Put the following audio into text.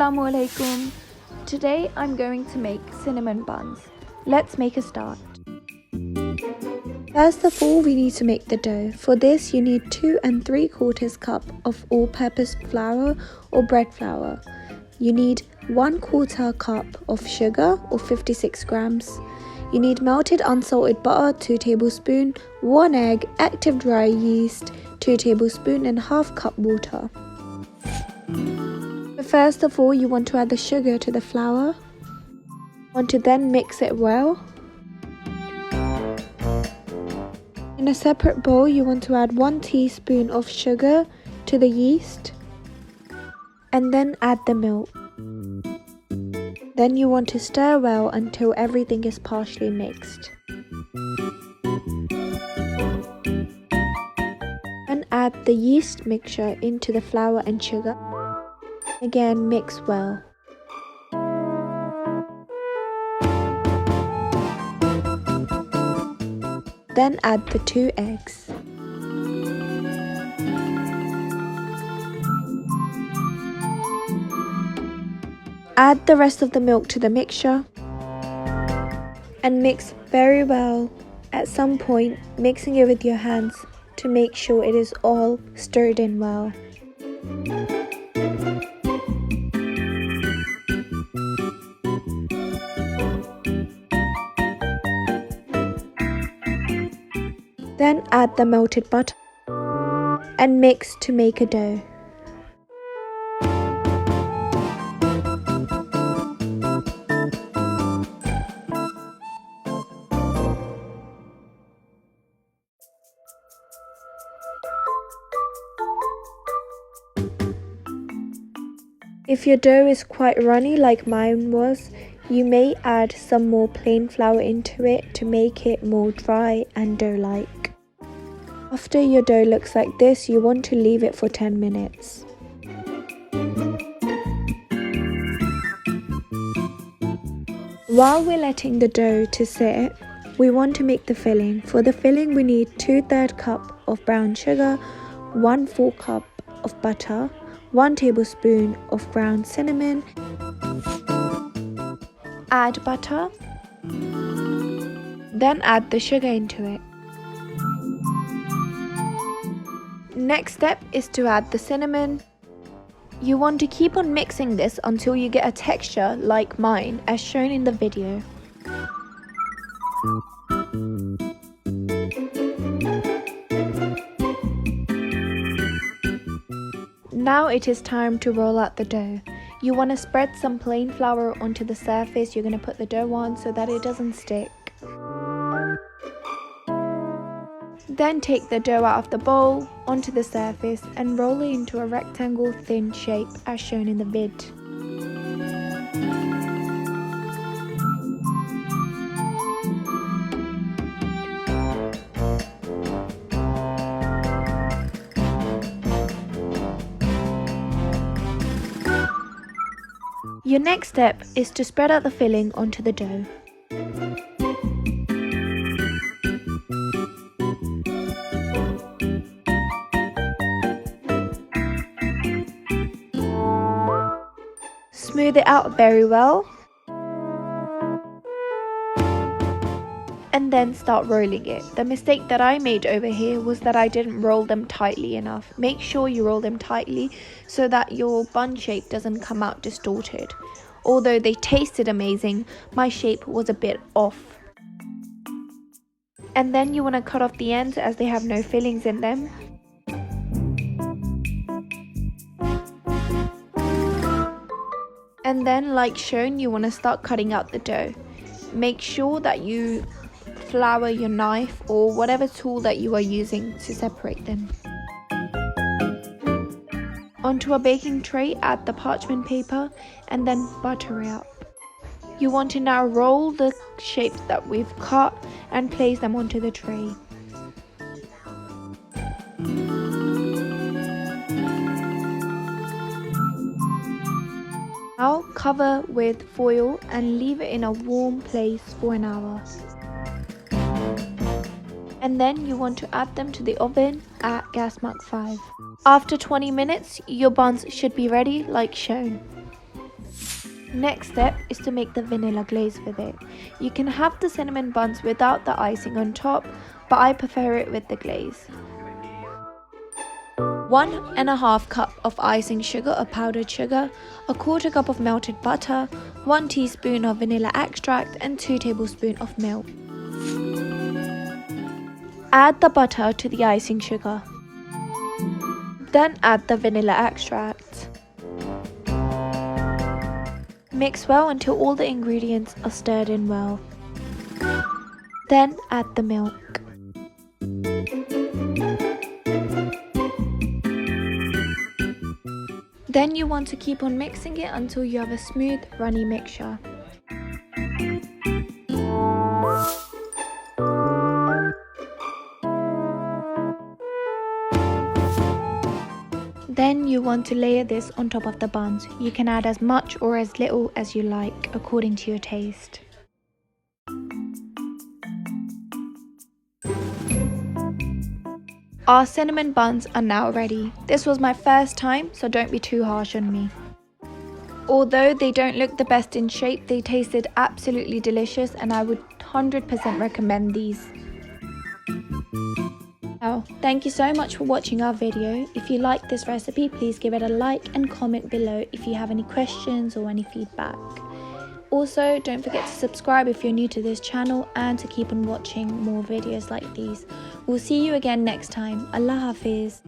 Assalamu alaikum. Today I'm going to make cinnamon buns. Let's make a start. First of all, we need to make the dough. For this, you need 2 3/4 cup of all-purpose flour or bread flour. You need 1/4 cup of sugar or 56 grams. You need melted unsalted butter 2 tablespoons, 1 egg, active dry yeast 2 tablespoons and half cup water. First of all, you want to add the sugar to the flour. Want to then mix it well. In a separate bowl, you want to add 1 teaspoon of sugar to the yeast and then add the milk. Then you want to stir well until everything is partially mixed. And add the yeast mixture into the flour and sugar. Again, mix well. Then add the 2 eggs. Add the rest of the milk to the mixture and mix very well. At some point, mixing it with your hands to make sure it is all stirred in well. Then add the melted butter and mix to make a dough. If your dough is quite runny like mine was, you may add some more plain flour into it to make it more dry and dough-like. After your dough looks like this, you want to leave it for 10 minutes. While we're letting the dough to sit, we want to make the filling. For the filling, we need 2/3 cup of brown sugar, 1/4 cup of butter, 1 tablespoon of ground cinnamon. Add butter, then add the sugar into it. Next step is to add the cinnamon. You want to keep on mixing this until you get a texture like mine as shown in the video. Now it is time to roll out the dough. You want to spread some plain flour onto the surface you're going to put the dough on so that it doesn't stick. Then take the dough out of the bowl onto the surface and roll it into a rectangle thin shape as shown in the vid. Your next step is to spread out the filling onto the dough. Smooth it out very well and then start rolling it. The mistake that I made over here was that I didn't roll them tightly enough. Make sure you roll them tightly so that your bun shape doesn't come out distorted. Although they tasted amazing, my shape was a bit off. And then you want to cut off the ends as they have no fillings in them. And then, like shown, you want to start cutting out the dough. Make sure that you flour your knife or whatever tool that you are using to separate them. Onto a baking tray, add the parchment paper and then butter it up. You want to now roll the shapes that we've cut and place them onto the tray. Now cover with foil and leave it in a warm place for an hour. And then you want to add them to the oven at gas mark 5. After 20 minutes, your buns should be ready like shown. Next step is to make the vanilla glaze with it. You can have the cinnamon buns without the icing on top, but I prefer it with the glaze. 1½ cup of icing sugar or powdered sugar, 1/4 cup of melted butter, 1 teaspoon of vanilla extract and 2 tablespoons of milk. Add the butter to the icing sugar. Then add the vanilla extract. Mix well until all the ingredients are stirred in well. Then add the milk. Then you want to keep on mixing it until you have a smooth, runny mixture. Then you want to layer this on top of the buns. You can add as much or as little as you like, according to your taste. Our cinnamon buns are now ready. This was my first time, so don't be too harsh on me. Although they don't look the best in shape, they tasted absolutely delicious and I would 100% recommend these. Now, thank you so much for watching our video. If you like this recipe, please give it a like and comment below if you have any questions or any feedback. Also, don't forget to subscribe if you're new to this channel and to keep on watching more videos like these. We'll see you again next time. Allah Hafiz.